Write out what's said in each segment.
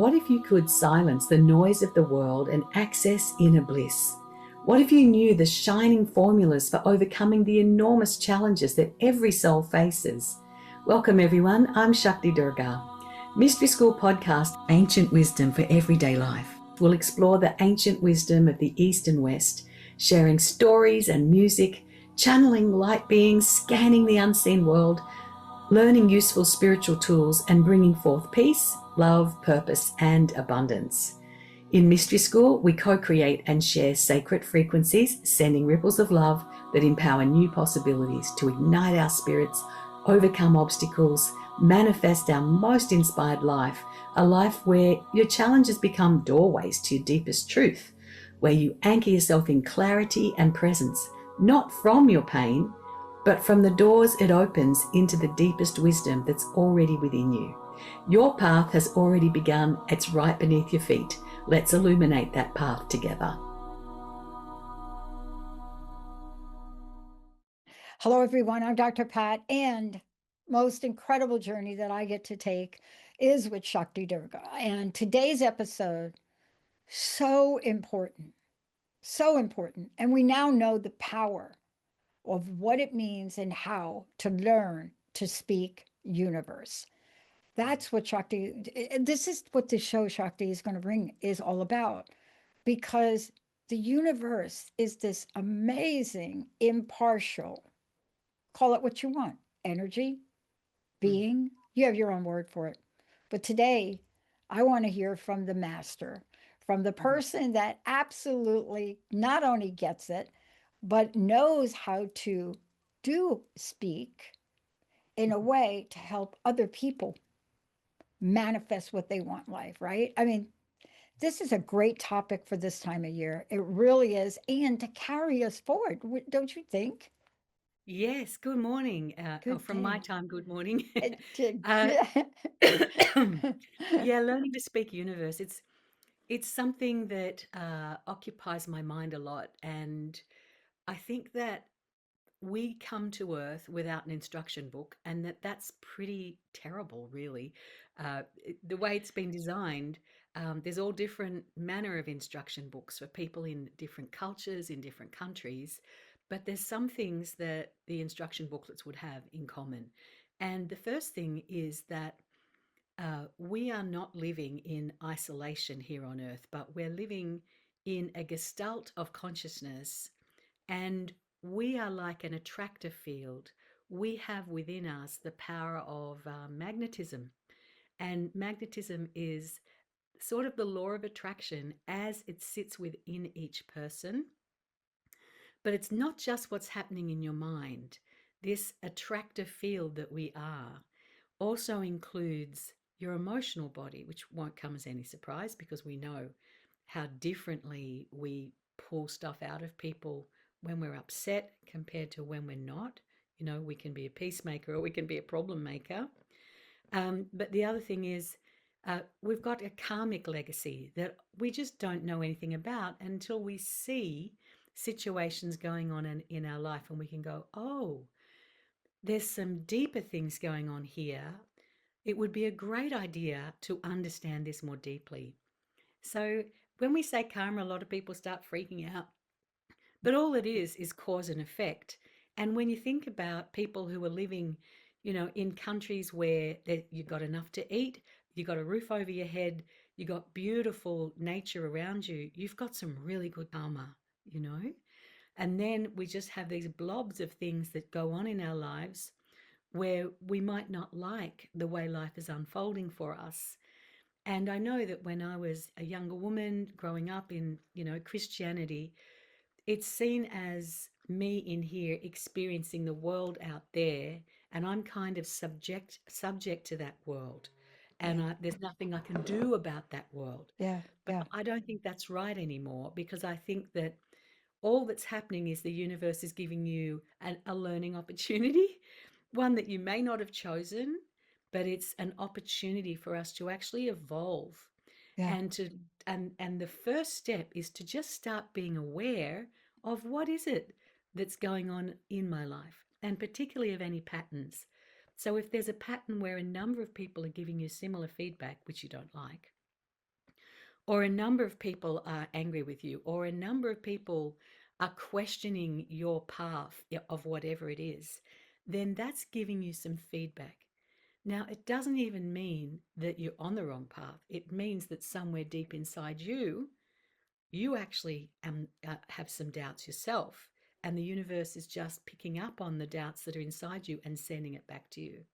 What if you could silence the noise of the world and access inner bliss? What if you knew the shining formulas for overcoming the enormous challenges that every soul faces? Welcome everyone, I'm Shakti Durga. Mystery School Podcast, Ancient Wisdom for Everyday Life. We'll explore the ancient wisdom of the East and West, sharing stories and music, channeling light beings, scanning the unseen world, learning useful spiritual tools, and bringing forth peace, love, purpose, and abundance. In Mystery School, we co-create and share sacred frequencies, sending ripples of love that empower new possibilities to ignite our spirits, overcome obstacles, manifest our most inspired life, a life where your challenges become doorways to your deepest truth, where you anchor yourself in clarity and presence, not from your pain, but from the doors it opens into the deepest wisdom that's already within you. Your path has already begun. It's right beneath your feet. Let's illuminate that path together. Hello, everyone. I'm Dr. Pat, and most incredible journey that I get to take is with Shakti Durga. And today's episode, so important, so important. And we now know the power of what it means and how to learn to speak universe. That's what this is what the show Shakti is going to bring is all about, because the universe is this amazing, impartial, call it what you want, energy, being. You have your own word for it. But today, I want to hear from the master, from the person that absolutely not only gets it, but knows how to do speak in a way to help other people manifest what they want in life, right? I mean, this is a great topic for this time of year. It really is. And to carry us forward, don't you think? Yes, good morning. Good From my day. time, good morning. To- uh, yeah, learning to speak universe. It's something that occupies my mind a lot, and I think that we come to Earth without an instruction book, and that's pretty terrible, really. The way it's been designed, there's all different manner of instruction books for people in different cultures, in different countries, but there's some things that the instruction booklets would have in common. And the first thing is that we are not living in isolation here on Earth, but we're living in a gestalt of consciousness, and we are like an attractor field. We have within us the power of magnetism. And magnetism is sort of the law of attraction as it sits within each person. But it's not just what's happening in your mind. This attractive field that we are also includes your emotional body, which won't come as any surprise because we know how differently we pull stuff out of people when we're upset compared to when we're not. You know, we can be a peacemaker or we can be a problem maker. But the other thing is, we've got a karmic legacy that we just don't know anything about until we see situations going on in our life, and we can go, oh, there's some deeper things going on here. It would be a great idea to understand this more deeply. So when we say karma, a lot of people start freaking out. But all it is cause and effect. And when you think about people who are living, you know, in countries where you've got enough to eat, you've got a roof over your head, you've got beautiful nature around you, you've got some really good karma, you know? And then we just have these blobs of things that go on in our lives where we might not like the way life is unfolding for us. And I know that when I was a younger woman growing up in, you know, Christianity, it's seen as me in here experiencing the world out there, and I'm kind of subject to that world, and Yeah, there's nothing I can do about that world. yeah, But yeah, I don't think that's right anymore, because I think that all that's happening is the universe is giving you a learning opportunity, one that you may not have chosen, but it's an opportunity for us to actually evolve, yeah, and to and the first step is to just start being aware of what is it that's going on in my life, and particularly of any patterns. So if there's a pattern where a number of people are giving you similar feedback which you don't like, or a number of people are angry with you, or a number of people are questioning your path of whatever it is, then that's giving you some feedback. Now, it doesn't even mean that you're on the wrong path. It means that somewhere deep inside you, you actually have some doubts yourself, and the universe is just picking up on the doubts that are inside you and sending it back to you.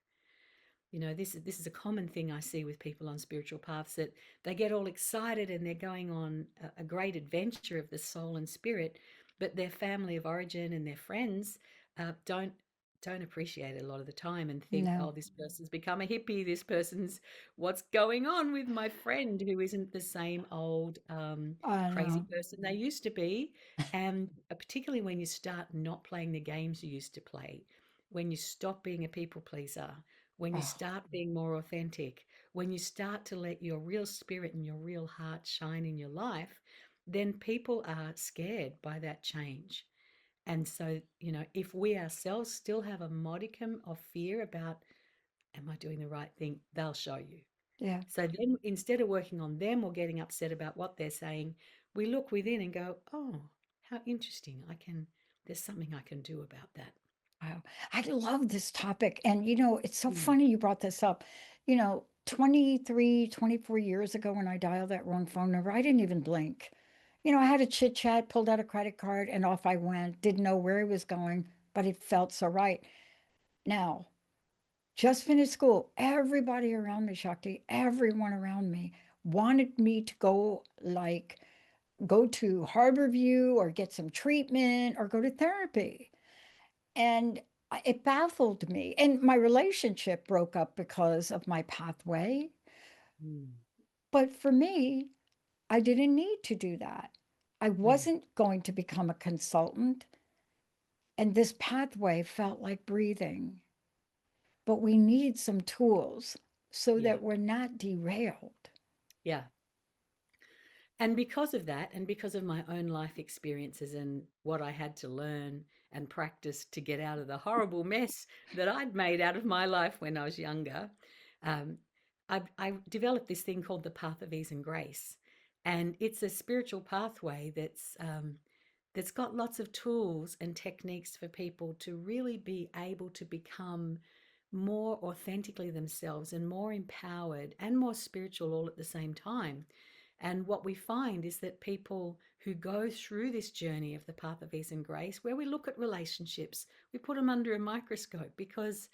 This is a common thing I see with people on spiritual paths, that they get all excited and they're going on a great adventure of the soul and spirit, but their family of origin and their friends don't appreciate it a lot of the time and think, No, oh, this person's become a hippie. This person's, what's going on with my friend who isn't the same old I crazy know. person they used to be. And particularly when you start not playing the games you used to play, when you stop being a people pleaser, when you Oh, start being more authentic, when you start to let your real spirit and your real heart shine in your life, then people are scared by that change. And so, if we ourselves still have a modicum of fear about, am I doing the right thing? They'll show you. yeah. So then instead of working on them or getting upset about what they're saying, we look within and go, oh, how interesting. There's something I can do about that. Wow. I love this topic. And, it's so Mm, funny you brought this up. 23, 24 years ago when I dialed that wrong phone number, I didn't even blink. I had a chit chat, pulled out a credit card, and off I went. Didn't know where he was going, but it felt so right. Now, just finished school. Everybody around me, Shakti, everyone around me wanted me to go to Harborview or get some treatment or go to therapy. And it baffled me. And my relationship broke up because of my pathway. mm, But for me, I didn't need to do that. I mm. wasn't going to become a consultant. And this pathway felt like breathing. But we need some tools so Yeah, that we're not derailed. yeah. And because of that, and because of my own life experiences and what I had to learn and practice to get out of the horrible mess that I'd made out of my life when I was younger, um, I developed this thing called the Path of Ease and Grace. And it's a spiritual pathway that's got lots of tools and techniques for people to really be able to become more authentically themselves and more empowered and more spiritual all at the same time. And what we find is that people who go through this journey of the path of ease and grace, where we look at relationships, we put them under a microscope, because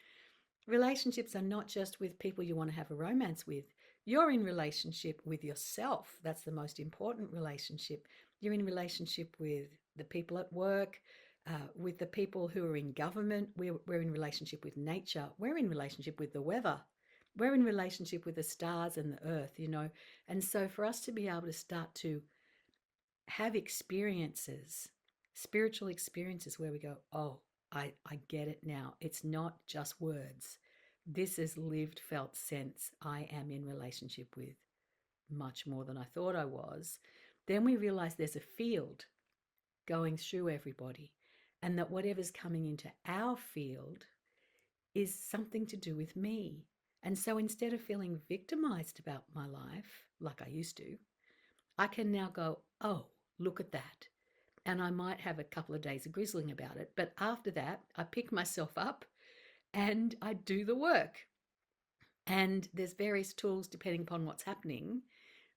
relationships are not just with people you want to have a romance with. You're in relationship with yourself. That's the most important relationship. You're in relationship with the people at work, with the people who are in government. We're in relationship with nature. We're in relationship with the weather. We're in relationship with the stars and the earth. And so for us to be able to start to have experiences, spiritual experiences where we go, oh, I get it now. It's not just words. This is lived, felt sense. I am in relationship with much more than I thought I was. Then we realize there's a field going through everybody, and that whatever's coming into our field is something to do with me. And so instead of feeling victimized about my life like I used to, I can now go, oh, look at that. And I might have a couple of days of grizzling about it. But after that, I pick myself up and I do the work. And there's various tools depending upon what's happening.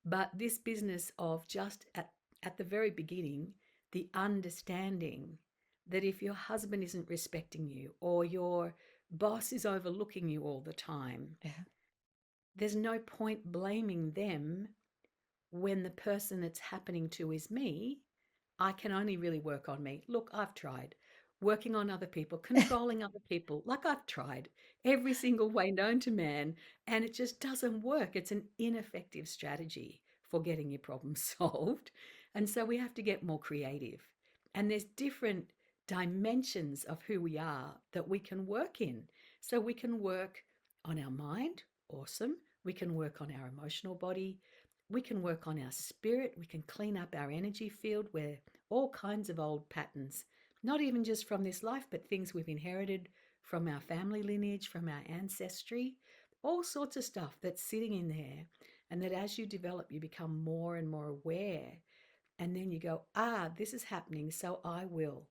But this business of just at the very beginning, the understanding that if your husband isn't respecting you or your boss is overlooking you all the time, Yeah. there's no point blaming them when the person it's happening to is me. I can only really work on me. Look, I've tried working on other people, controlling other people. Like, I've tried every single way known to man, and it just doesn't work. It's an ineffective strategy for getting your problem solved. And so we have to get more creative. And there's different dimensions of who we are that we can work in. So we can work on our mind, awesome. We can work on our emotional body. We can work on our spirit. We can clean up our energy field where all kinds of old patterns, not even just from this life, but things we've inherited from our family lineage, from our ancestry, all sorts of stuff that's sitting in there. And that as you develop, you become more and more aware. And then you go, this is happening, so I will.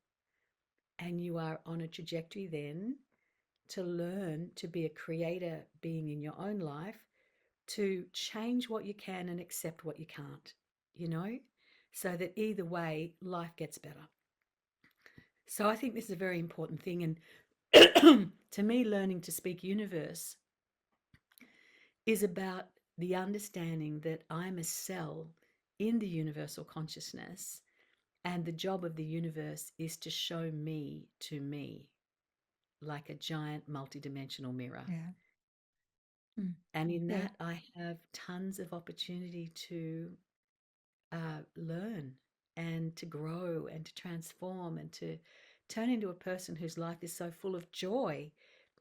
And you are on a trajectory then to learn to be a creator being in your own life, to change what you can and accept what you can't, you know, so that either way, life gets better. So I think this is a very important thing. And to me, learning to speak universe is about the understanding that I'm a cell in the universal consciousness, and the job of the universe is to show me to me like a giant multidimensional mirror. Yeah. Mm. And in Yeah. that, I have tons of opportunity to learn and to grow and to transform and to turn into a person whose life is so full of joy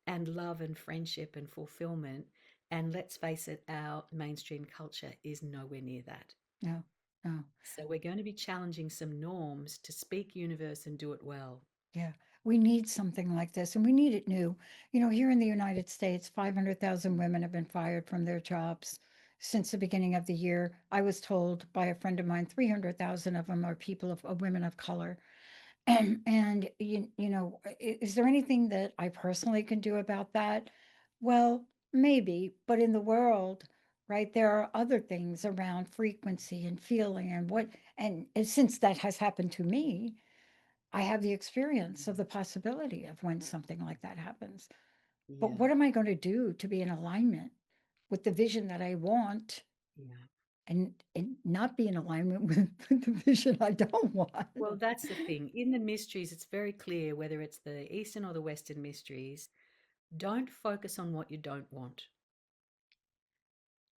and love and friendship and fulfillment. And let's face it, our mainstream culture is nowhere near that. No. No. So we're going to be challenging some norms to speak universe and do it well. Yeah, we need something like this, and we need it new. Here in the United States, 500,000 women have been fired from their jobs since the beginning of the year. I was told by a friend of mine, 300,000 of them are women of color. And is there anything that I personally can do about that? Well, maybe, but in the world, right, there are other things around frequency and feeling and since that has happened to me, I have the experience of the possibility of when something like that happens. But Yeah, what am I going to do to be in alignment with the vision that I want yeah. and not be in alignment with the vision I don't want? Well, that's the thing. In the mysteries, it's very clear whether it's the Eastern or the Western mysteries. Don't focus on what you don't want.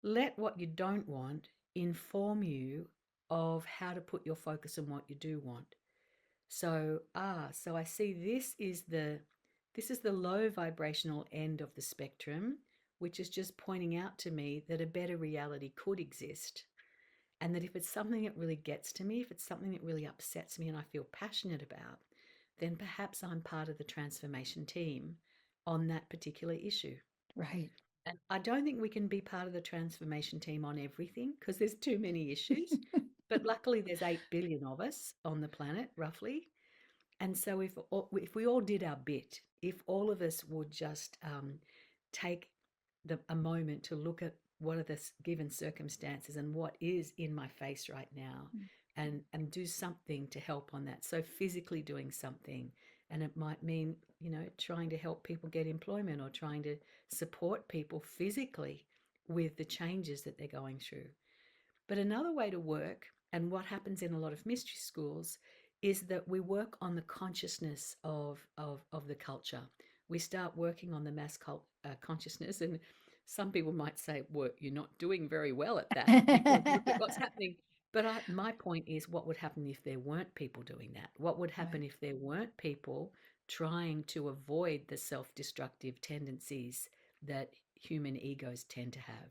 Let what you don't want inform you of how to put your focus on what you do want. So I see this is the low vibrational end of the spectrum, which is just pointing out to me that a better reality could exist. And that if it's something that really gets to me, if it's something that really upsets me and I feel passionate about, then perhaps I'm part of the transformation team on that particular issue. Right. And I don't think we can be part of the transformation team on everything because there's too many issues. But luckily, there's 8 billion of us on the planet, roughly. And so if we all did our bit, if all of us would just take a moment to look at what are the given circumstances and what is in my face right now, and do something to help on that. So physically doing something, and it might mean, trying to help people get employment or trying to support people physically with the changes that they're going through. But another way to work, and what happens in a lot of mystery schools, is that we work on the consciousness of the culture. We start working on the consciousness, and some people might say, "Well, you're not doing very well at that because look at what's happening." But my point is, what would happen if there weren't people doing that? What would happen Right. if there weren't people trying to avoid the self-destructive tendencies that human egos tend to have?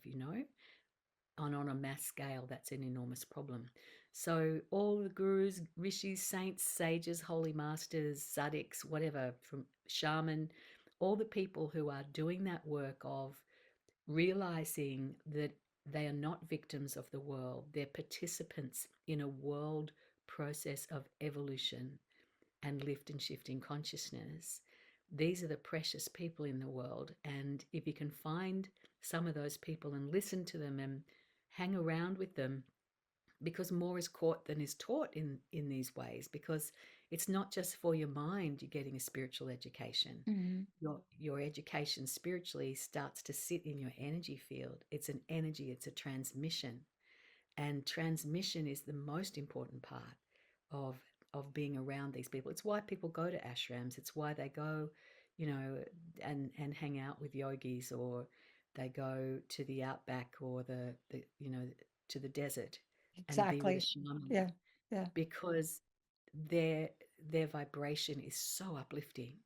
And on a mass scale, that's an enormous problem. So all the gurus, rishis, saints, sages, holy masters, tzaddiks, whatever, from shaman, all the people who are doing that work of realizing that they are not victims of the world, they're participants in a world process of evolution and lift and shifting consciousness. These are the precious people in the world. And if you can find some of those people and listen to them and hang around with them, because more is caught than is taught in these ways, because it's not just for your mind you're getting a spiritual education. Mhm. Your education spiritually starts to sit in your energy field. It's an energy, it's a transmission, and transmission is the most important part of being around these people. It's why people go to ashrams. It's why they go, you know, and hang out with yogis, or they go to the outback, or the to the desert and be with a Exactly. shaman, Yeah. Yeah. because their their vibration is so uplifting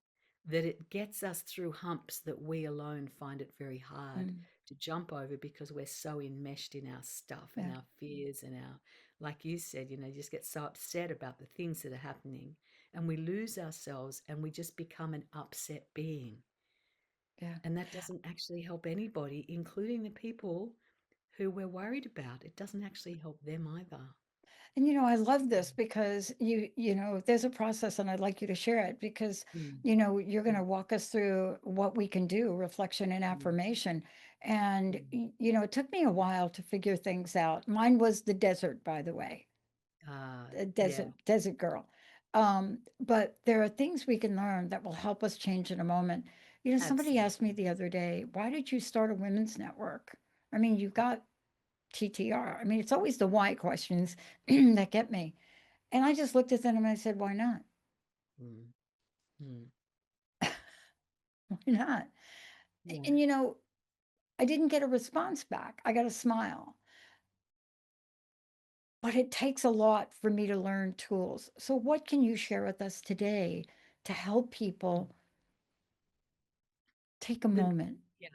that it gets us through humps that we alone find it very hard Mm. to jump over, because we're so enmeshed in our stuff and Yeah. our fears and our, like you said, you just get so upset about the things that are happening, and we lose ourselves and we just become an upset being. Yeah. And that doesn't actually help anybody, including the people who we're worried about. It doesn't actually help them either. And I love this because there's a process and I'd like you to share it because Mm, you're going mm, to walk us through what we can do, reflection and mm, affirmation. And mm. it took me a while to figure things out. Mine was the desert, by the way, a Yeah, desert girl. But there are things we can learn that will help us change in a moment. Somebody asked me absolutely. the other day, why did you start a women's network? I mean, you've got TTR. I mean, it's always the why questions that get me. And I just looked at them and I said, why not? Mm, mm. Why not? Yeah. And I didn't get a response back. I got a smile. But it takes a lot for me to learn tools. So, what can you share with us today to help people take a The, moment? yeah.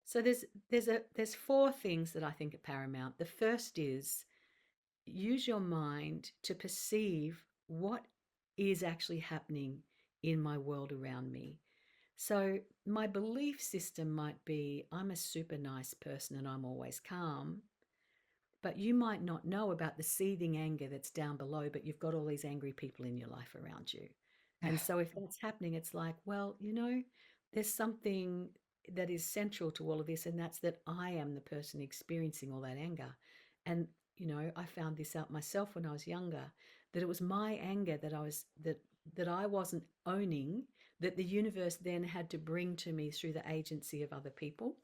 So there's four things that I think are paramount. The first is use your mind to perceive what is actually happening in my world around me. So my belief system might be I'm a super nice person and I'm always calm, but you might not know about the seething anger that's down below, but you've got all these angry people in your life around you. And so if that's happening, it's like, well, there's something that is central to all of this, and that's that I am the person experiencing all that anger. And, I found this out myself when I was younger, that it was my anger that I wasn't owning, that the universe then had to bring to me through the agency of other people.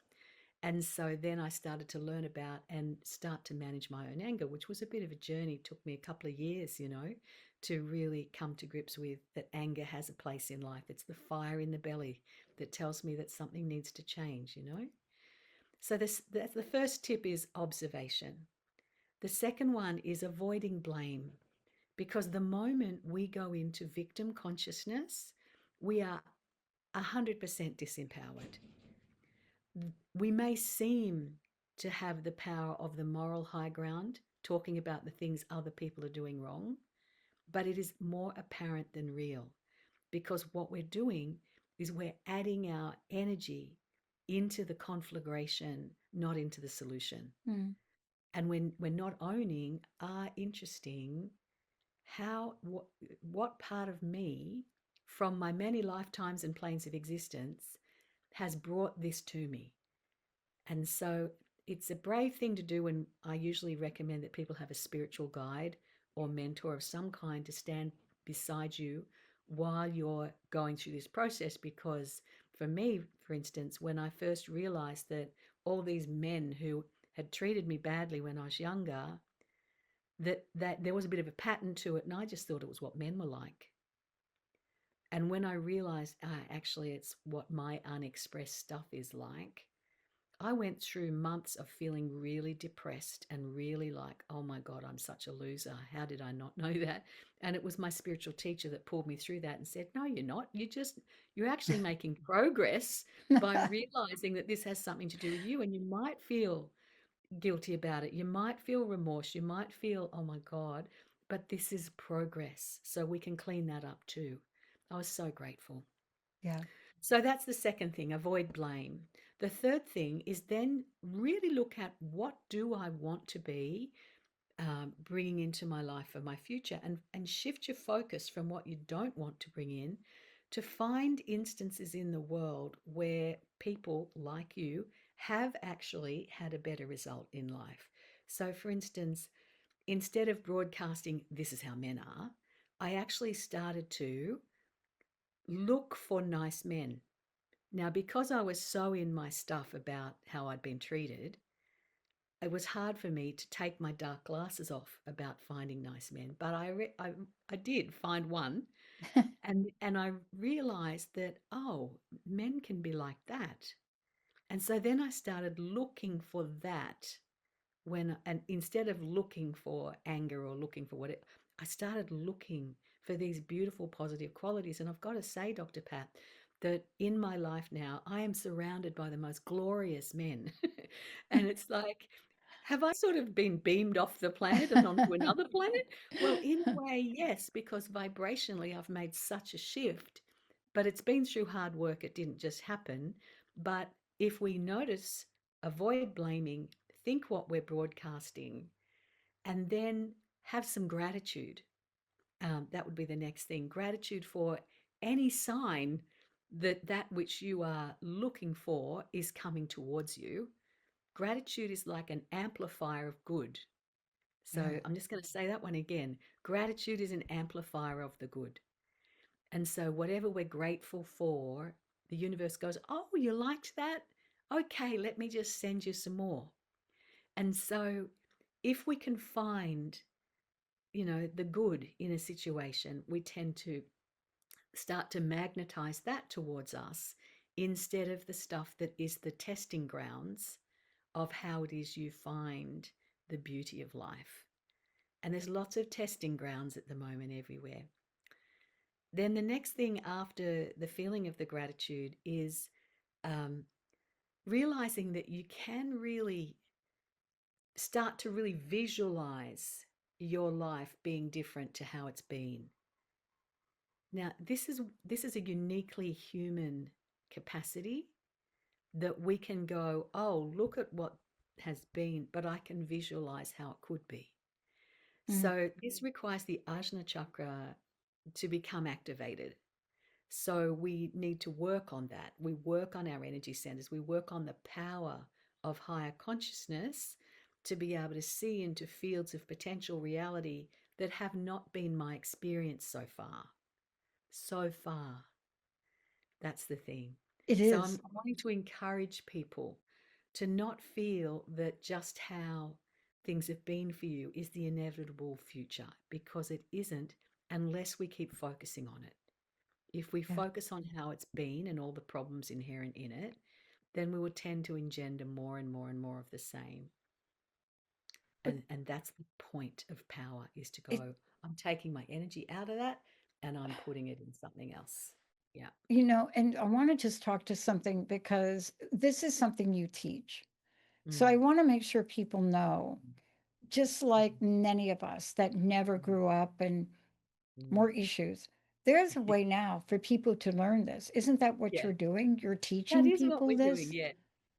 And so then I started to learn about and start to manage my own anger, which was a bit of a journey. It took me a couple of years, to really come to grips with that anger has a place in life. It's the fire in the belly that tells me that something needs to change. So that's the first tip is observation. The second one is avoiding blame, because the moment we go into victim consciousness, we are 100% disempowered. We may seem to have the power of the moral high ground, talking about the things other people are doing wrong, but it is more apparent than real, because what we're doing is we're adding our energy into the conflagration, not into the solution. Mm, And when we're not owning, interesting, what part of me from my many lifetimes and planes of existence has brought this to me. And so it's a brave thing to do, and I usually recommend that people have a spiritual guide or mentor of some kind to stand beside you while you're going through this process. Because for me, for instance, when I first realized that all these men who had treated me badly when I was younger, that there was a bit of a pattern to it, and I just thought it was what men were like. And when I realized, actually, it's what my unexpressed stuff is like, I went through months of feeling really depressed and really like, oh my God, I'm such a loser. How did I not know that? And it was my spiritual teacher that pulled me through that and said, no, you're not. You're actually making progress by realizing that this has something to do with you. And you might feel guilty about it. You might feel remorse. You might feel, oh my God, but this is progress. So we can clean that up too. I was so grateful. yeah. So that's the second thing, avoid blame. The third thing is then really look at what do I want to be bringing into my life for my future, and shift your focus from what you don't want to bring in to find instances in the world where people like you have actually had a better result in life. So, for instance, instead of broadcasting, this is how men are, I actually started to look for nice men. Now, because I was so in my stuff about how I'd been treated, it was hard for me to take my dark glasses off about finding nice men. But I did find one, and I realized that, oh, men can be like that. And so then I started looking for that, and instead of looking for anger or looking for I started looking for these beautiful positive qualities. And I've got to say, Dr. Pat, that in my life now I am surrounded by the most glorious men. And it's like, have I sort of been beamed off the planet and onto another planet? Well, in a way, yes, because vibrationally I've made such a shift, but it's been through hard work. It didn't just happen. But if we notice, avoid blaming, think what we're broadcasting, and then have some gratitude. That would be the next thing, gratitude for any sign that that which you are looking for is coming towards you. Gratitude is like an amplifier of good. Yeah. So I'm just going to say that one again. Gratitude is an amplifier of the good. And so whatever we're grateful for, the universe goes, "Oh, you liked that? Okay, let me just send you some more." And so if we can find, the good in a situation, we tend to start to magnetize that towards us instead of the stuff that is the testing grounds of how it is you find the beauty of life. And there's lots of testing grounds at the moment everywhere. Then the next thing after the feeling of the gratitude is um, realizing that you can really start to really visualize your life being different to how it's been. Now, this is a uniquely human capacity that we can go, "Oh, look at what has been, but I can visualize how it could be." Mm. So this requires the Ajna chakra to become activated. So we need to work on that. We work on our energy centers. We work on the power of higher consciousness to be able to see into fields of potential reality that have not been my experience so far. So far, that's the thing. It So is. I'm wanting to encourage people to not feel that just how things have been for you is the inevitable future, because it isn't unless we keep focusing on it. If we Yeah. focus on how it's been and all the problems inherent in it, then we will tend to engender more and more and more of the same. But And that's the point of power, is to it, go, I'm taking my energy out of that and I'm putting it in something else. Yeah. and I want to just talk to something because this is something you teach. So I Mm, want to make sure people know, just like mm, many of us that never mm, grew up and mm. more issues, there's a way now for people to learn this. Isn't that what Yeah, you're doing? You're that teaching is what people we're doing. this? Yeah.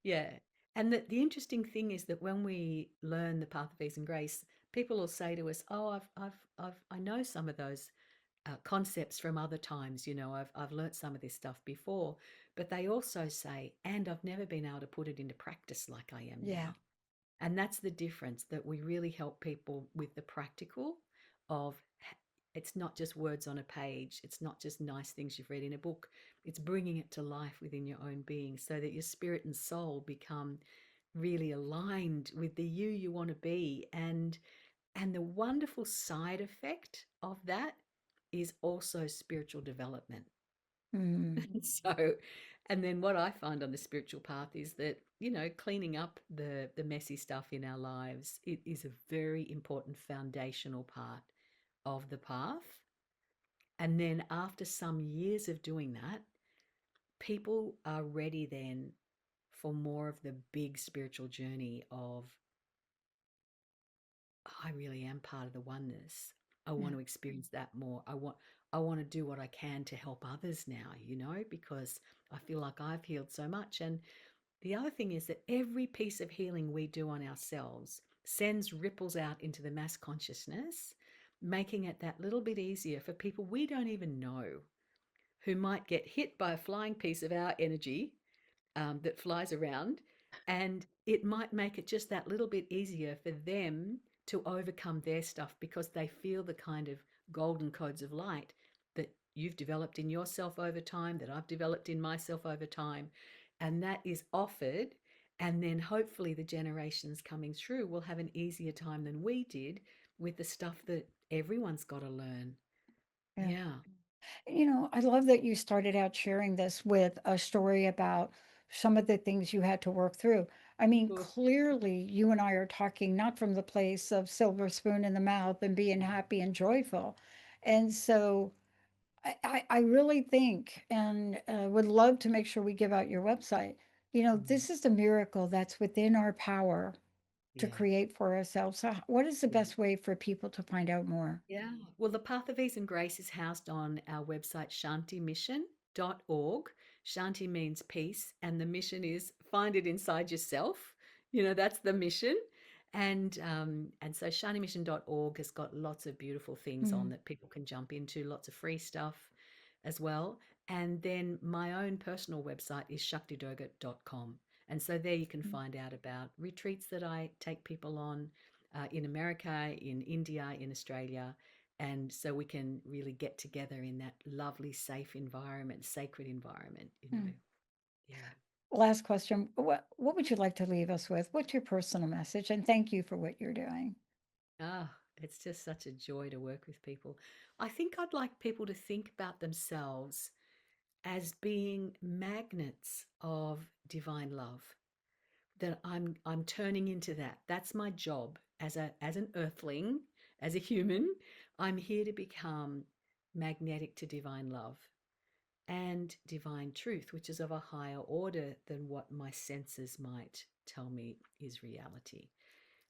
Yeah. And the interesting thing is that when we learn the path of ease and grace, people will say to us, "Oh, I know some of those concepts from other times. I've learnt some of this stuff before," but they also say, "And I've never been able to put it into practice like I am Yeah. now." And that's the difference, that we really help people with the practical of, it's not just words on a page, it's not just nice things you've read in a book, it's bringing it to life within your own being so that your spirit and soul become really aligned with the you want to be. And the wonderful side effect of that is also spiritual development. Mm. So, and then what I find on the spiritual path is that, cleaning up the messy stuff in our lives, it is a very important foundational part of the path. And then after some years of doing that, people are ready then for more of the big spiritual journey of, I really am part of the oneness. I want Yeah. to experience that more. I want to do what I can to help others now, because I feel like I've healed so much. And the other thing is that every piece of healing we do on ourselves sends ripples out into the mass consciousness, making it that little bit easier for people we don't even know, who might get hit by a flying piece of our energy that flies around, and it might make it just that little bit easier for them to overcome their stuff, because they feel the kind of golden codes of light that you've developed in yourself over time, that I've developed in myself over time, and that is offered. And then hopefully the generations coming through will have an easier time than we did with the stuff that everyone's got to learn. Yeah. Yeah. I love that you started out sharing this with a story about some of the things you had to work through. I mean, Good. clearly, you and I are talking not from the place of silver spoon in the mouth and being happy and joyful. And so I really think and would love to make sure we give out your website. Mm. This is the miracle that's within our power to Yeah. create for ourselves. So, what is the Yeah. best way for people to find out more? Yeah. Well, the Path of Ease and Grace is housed on our website, shantimission.org. Shanti means peace, and the mission is find it inside yourself. That's the mission. And so shinymission.org has got lots of beautiful things on Mm, that people can jump into, lots of free stuff as well. And then my own personal website is shaktidurga.com. And so there you can mm, find out about retreats that I take people on in America, in India, in Australia. And so we can really get together in that lovely, safe environment, sacred environment. mm. Yeah. Last question. What would you like to leave us with? What's your personal message? And thank you for what you're doing. It's just such a joy to work with people. I think I'd like people to think about themselves as being magnets of divine love. That I'm turning into that. That's my job as an earthling, as a human. I'm here to become magnetic to divine love and divine truth, which is of a higher order than what my senses might tell me is reality.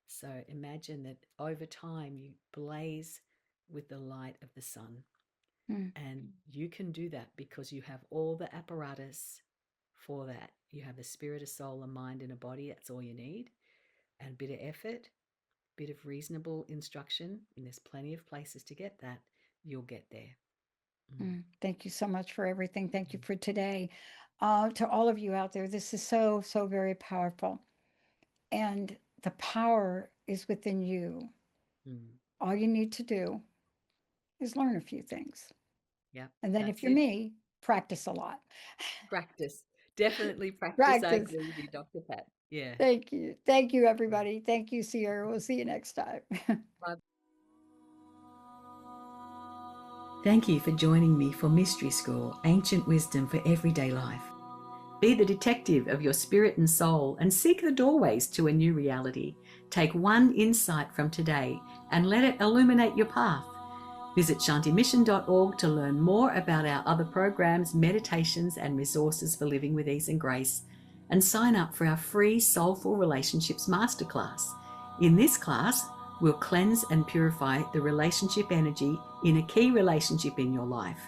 So imagine that over time you blaze with the light of the sun. Mm, And you can do that because you have all the apparatus for that. You have a spirit, a soul, a mind, and a body. That's all you need. And a bit of effort, a bit of reasonable instruction. And there's plenty of places to get that. You'll get there. Mm. mm. Thank you so much for everything. Thank you for today. To all of you out there, this is so, so very powerful. And the power is within you. Mm. All you need to do is learn a few things. Yeah, And then if that's you're it. me, practice a lot. Practice. Definitely practice. I Practice. agree with you, Dr. Pat. Yeah. Thank you. Thank you, everybody. Thank you, Sierra. We'll see you next time. Bye. Thank you for joining me for Mystery School Ancient Wisdom for Everyday Life. Be the detective of your spirit and soul and seek the doorways to a new reality. Take one insight from today and let it illuminate your path. Visit shantimission.org to learn more about our other programs, meditations, and resources for living with ease and grace. And sign up for our free Soulful Relationships Masterclass. In this class, we'll cleanse and purify the relationship energy in a key relationship in your life.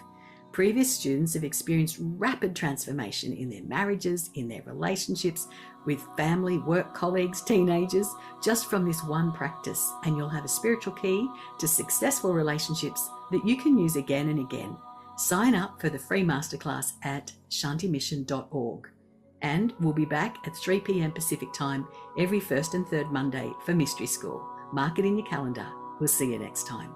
Previous students have experienced rapid transformation in their marriages, in their relationships, with family, work colleagues, teenagers, just from this one practice. And you'll have a spiritual key to successful relationships that you can use again and again. Sign up for the free masterclass at shantimission.org. And we'll be back at 3 p.m. Pacific time every first and third Monday for Mystery School. Mark it in your calendar. We'll see you next time.